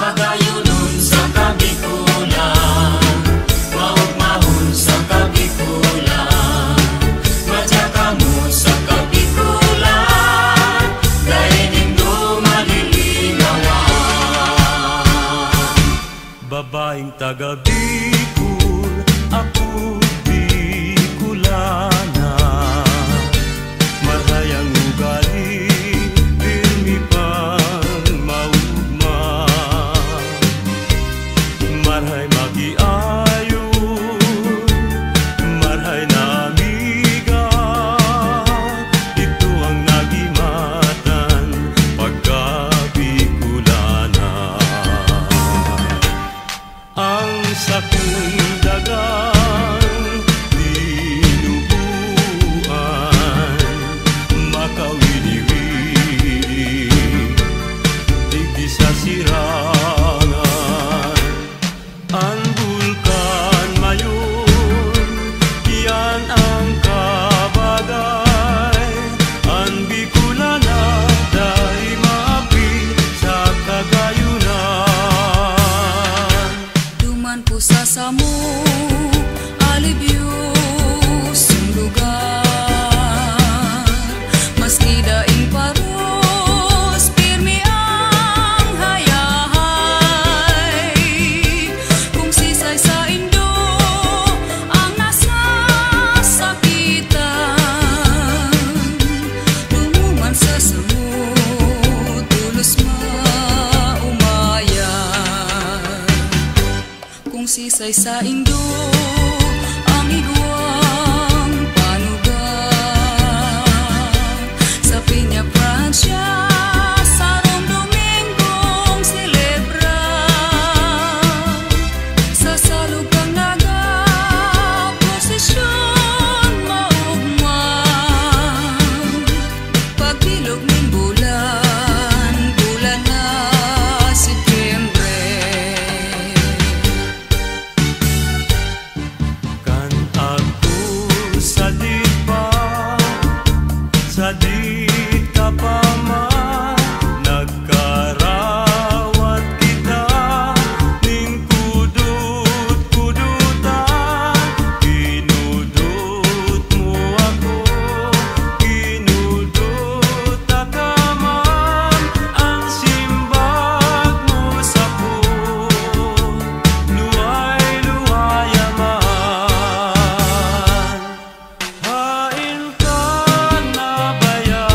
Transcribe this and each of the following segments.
Magayunon sa kabikulan, maugmahon sa kabikulan, matsaka mo sa kabikulan, dahil nindo maliligawan. Babaeng taga Bicol, ako Bicolana, marhayang ugali, pirmi pang maugma, marhay magiayo, marhay na amiga, ito ang nagimatan pagka Bicolana. Ang sakong dagang dinubuan, makawili-wili, digdi sa sirangan. Ang bulkan mayon, iyan ang kabagay. Ang Bicolana, dahi maapi sa kagayunan. Duman po sa samo, alibyo sulugan, maski daing paros, pirmi ang hayahay. Kung sisay sa Indo ang nasasakitan, lumuman sa samo, tulos maumayan. Kung sisay sa Indo ang igwang panugan, sa Piña Francia, sa Rom Domingong silebra, sa Salukang Naga, prosesyon maugmang, pagbilog ng bulan, bulan na Setyembre. Kan ako sadit pa, sadit ka pa man, nagkarawat kita, ning kudut-kudutan, kinudut mo ako, kinudut akaman, ang simbag mo sa ko, luway-luwayaman. Hain ka na bayan,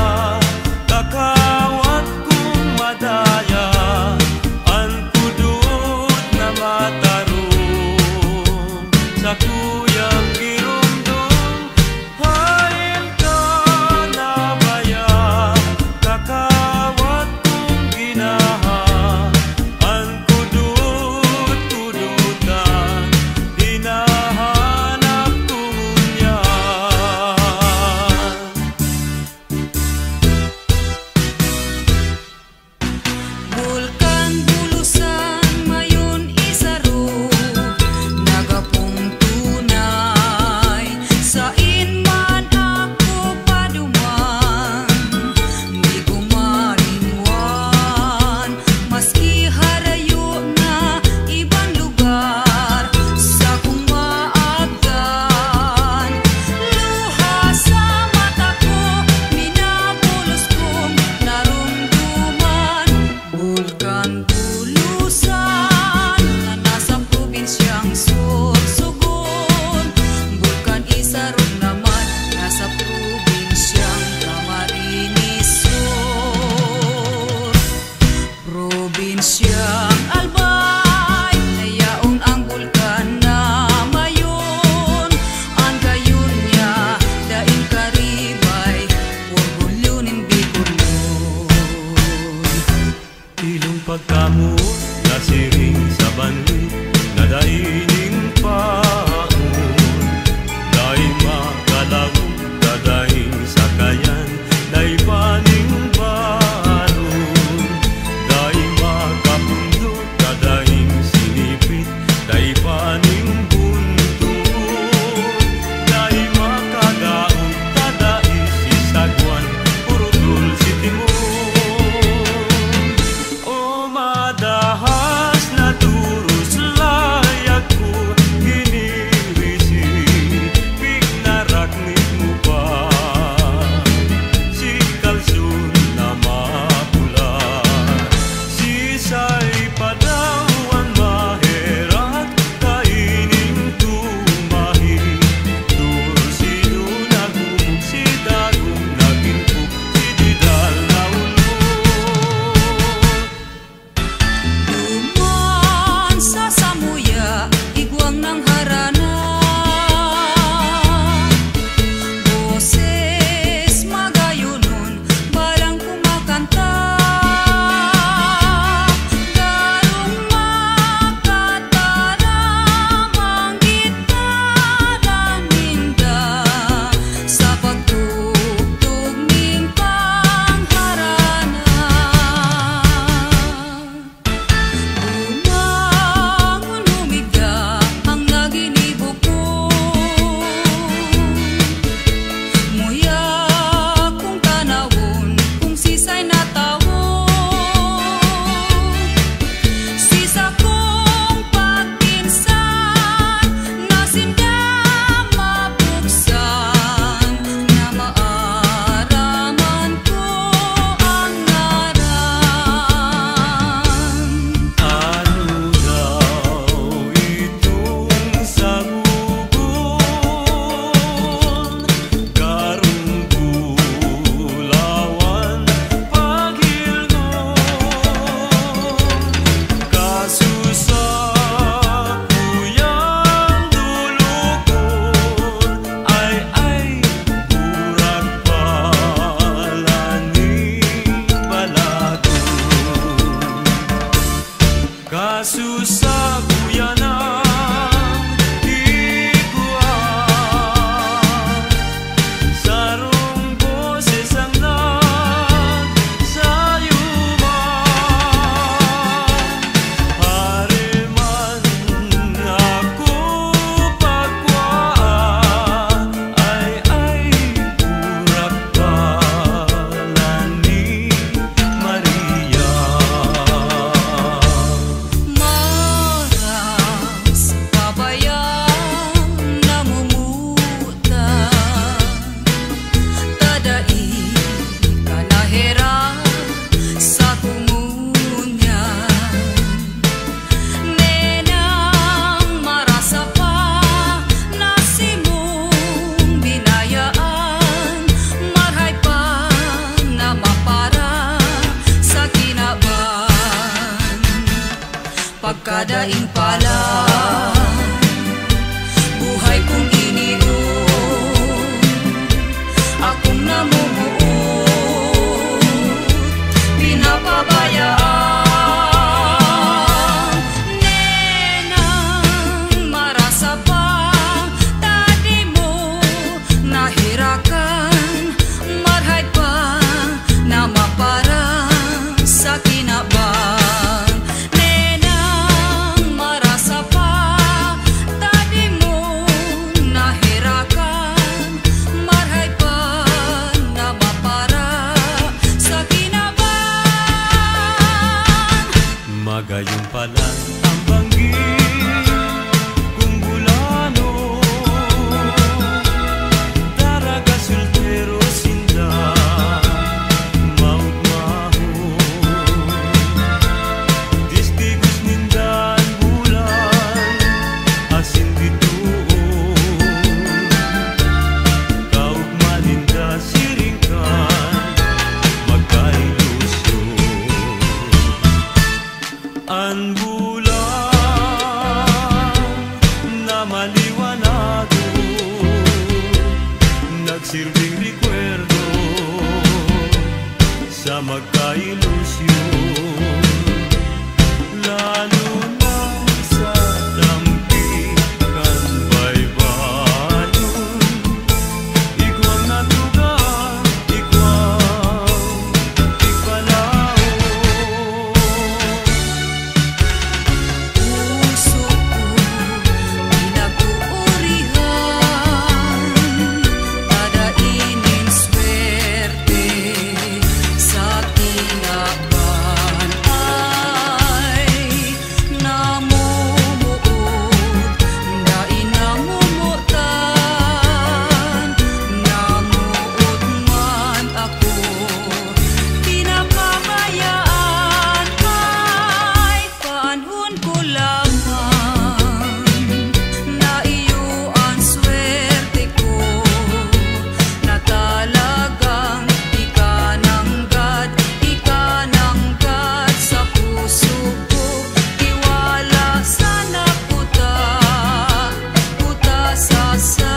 pagkadaing pala. Buhay kong iniuot, akong namumuot, pinapabayaan. Nenang marasa pa, tadi mo nahirakan, marhay pa na maparang sa kinabang. Nenang marasa pa, tadi mo nahirakan, marhay pa na maparang sa kinabang. Magayon pala ang banggit kung bulano, daraga sultero sinda, maut-mahu, distigos nindan bulan, asin bituon, kaugma ninda siringkan, magkailusyon. Ang bulan na maliwanado, nagsilbing rekwerdo sa magkailusyon, lalo na sa dampikan baybayon. Ikaw ang natugang, ikaw ikalaon. Puso ko pinag-uurihan, dadainin swerte sa kinaban ay namumuot, dain namumutan, namuot man ako, pinapabayaan ay panahon ko lamang, na iyo ang swerte ko, na talagang ikananggad sa puso ko. Tiwala sana puta sa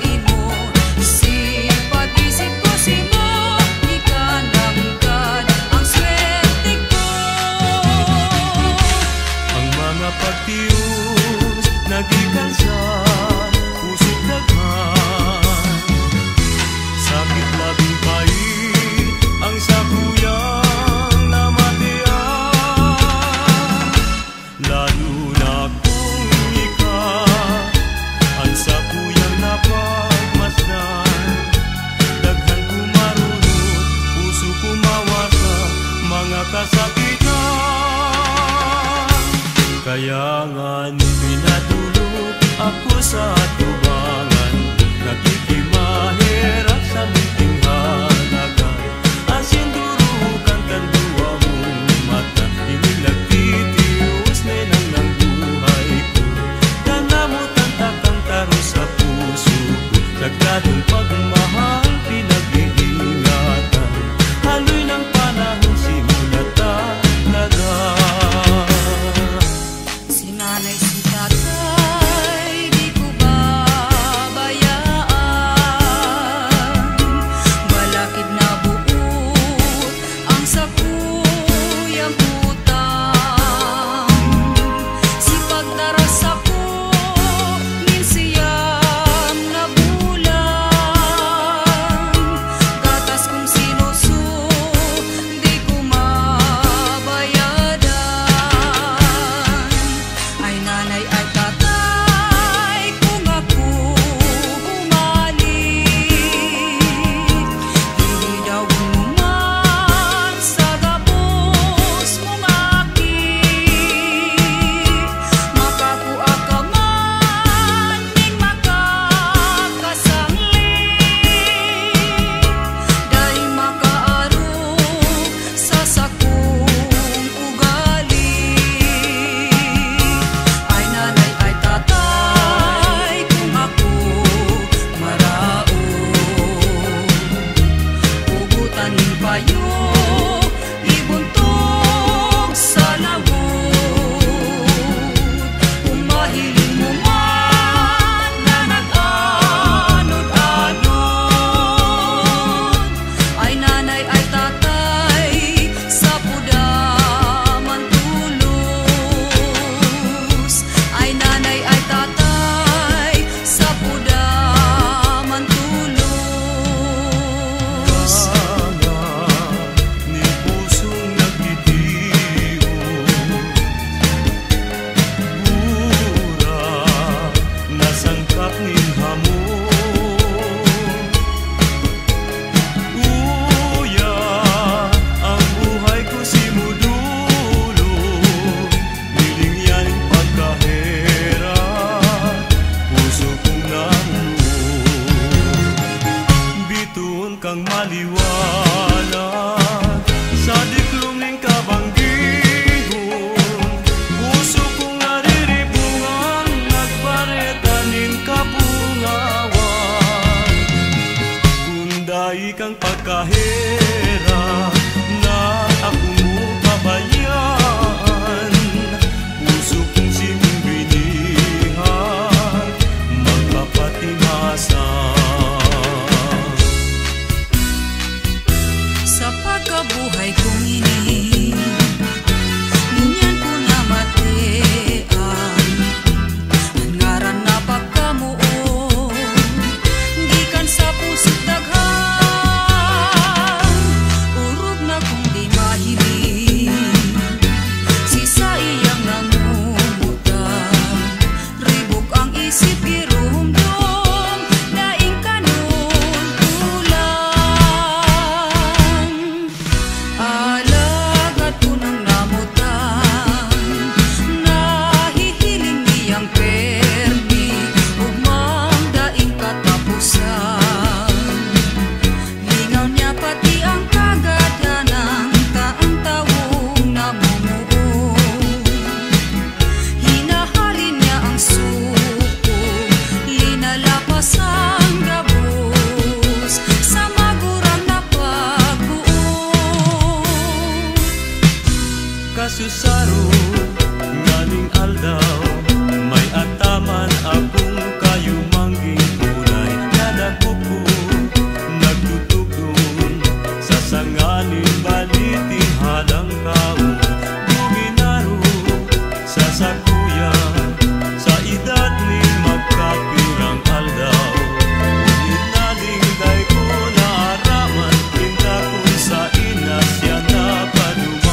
imo, si pag-isip ko si mo, ikananggad ang swerte ko. Ang mga pagtiyos nagikan sa puso't daghan, sakit labing pait ang sakuyang namatian, lalo na kung ikaw ang sakuyang napagmasdan. Daghan kumarunot, puso kumawasa, mga kasakitan. Kaya nga pinatulog ako sa tubangan, nakikimahirap sa munting halaga. Asin durukan kandua mong mata, inilagtitius nenang ng buhay ko. Danamutan takang taro sa puso ko, sagradong pagmahal pinag-iingatan. Haloy ng panahon simulata talaga. Si nanay, si tatay, di ko babayaan. Balakid na buot ang sakuyang utang. Si pagdaras ako, minsiyam na bulan. Gatas kong sinuso, di ko mabayadan. Ay nanay, ay tatay, kung ako bumalik, hindi daw man sa gabos mong akit. Makakuha ka man, ning makakasanglit, dahil makaaro sa sakong ugali. Ay nanay, ay tatay, kung ako maraon, hugutan ning payo, ibuntog sa lawon. balag sa dikluming kabanggihon. Puso kong nariribungan, nagparetaning kapungawan. Kunday kang pagkahera na ako mo pabayaan. Puso kong simbinihan, magpapatimasa. Sa pagkabuhay kong ini, ngunyan ko na matean, ang ngaran na pagkamuo, gikan sa puso't daghan. Urog na kung di mahiling, si sa iyang namumutan, ribok ang isip irumdum, daing kanon tulang. Alagat ko ng namutan, nahihiling niyang permi, ugmang daing katapusan. Lingaw niya pati ang kagadanang taang tawong namumuo. Hinahalin niya ang suko, linalapas ang gabos sa magurang na pagbuo. Kasusaro nganing aldaw, may ataman akong kayumangging kulay. Nadako ko nagtutugtog sa sangaling baliting halang kao. Duginaro sa sakuya, sa edad ni magkapirang aldaw. Inalingday ko na araman, pinta ko sa ina siya napadumay.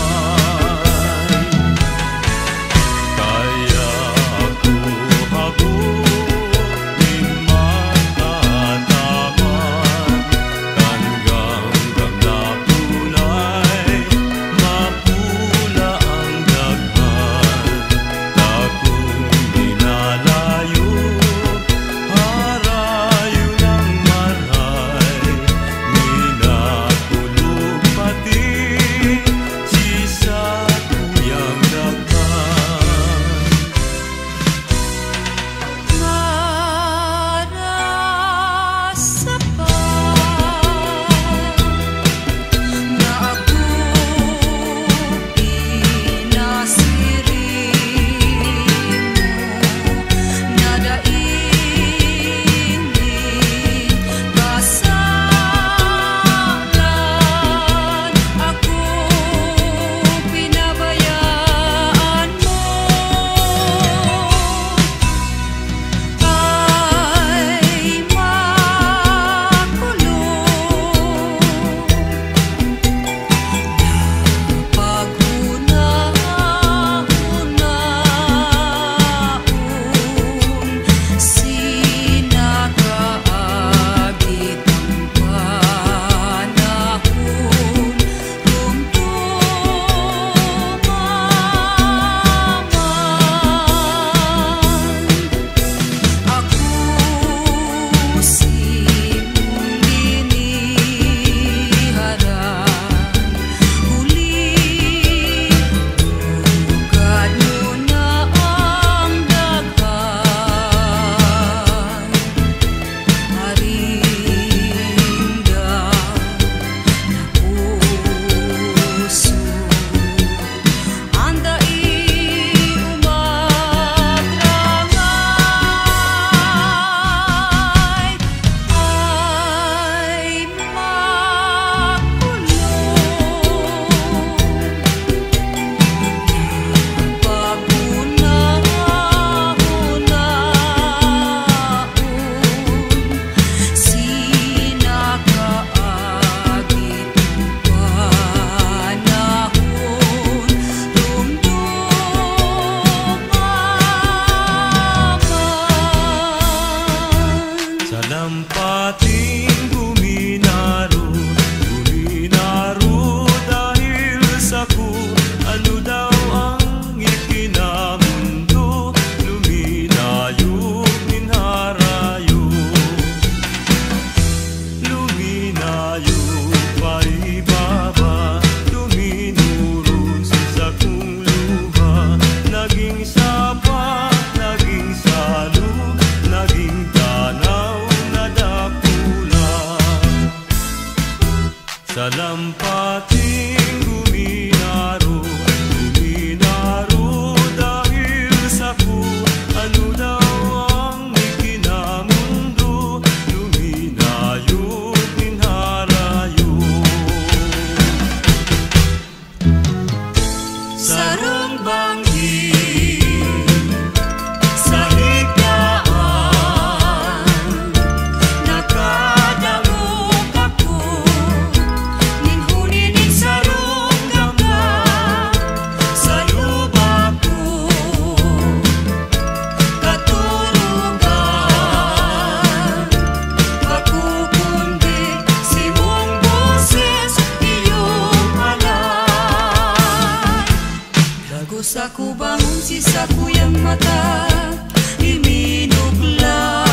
Sa lampating guminaro dahil sa ku. Ano daw ang ikinamundo, luminayo, minharayo. Sarong banggit sa higdaan, nakadamog ako, ninhunining sarong gamba sa lubak ko, katurugan, makukundig si mong boses, iyong alay. Dagos ako bangon si sa kuyang mata, iminugla.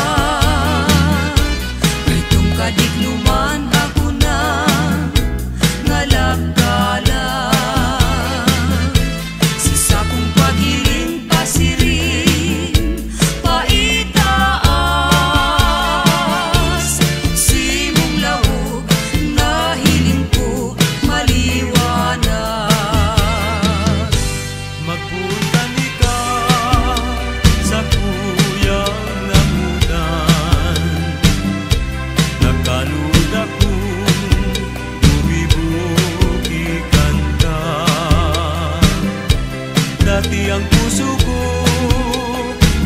Itong kadikluman ako na ngalagkala. Si sa kong pagiling pasirin, paitaas. Si mong lawog na hiling ko maliwanag. Magpunta ni ka sa kuyang namunan, nakalud akong lumibog ikanta. Dati ang puso ko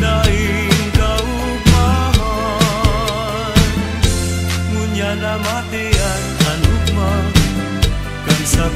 daing kaugmahan, ngunya na matian anugma kan sa